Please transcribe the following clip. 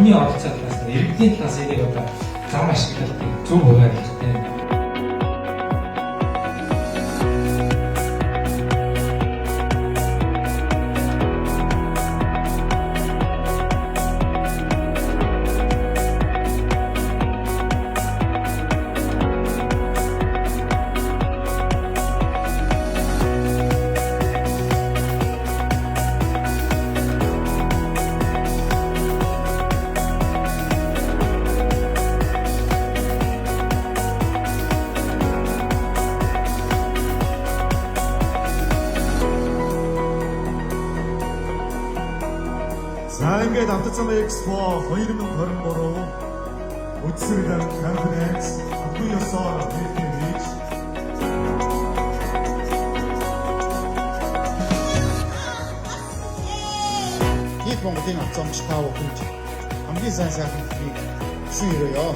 хүний оролцоо талаас нь иргэдийн талаас энийг одоо зам ашиглах зөв хуваар хэрэгтэй. За ингээд автоцам экспо 2023 үзсэрэн конференц хатуу ёсоор хэлж Монголын авцамч тав хүнд хамгийн сайн сайхан хэлхийг хүсэн өрөөё.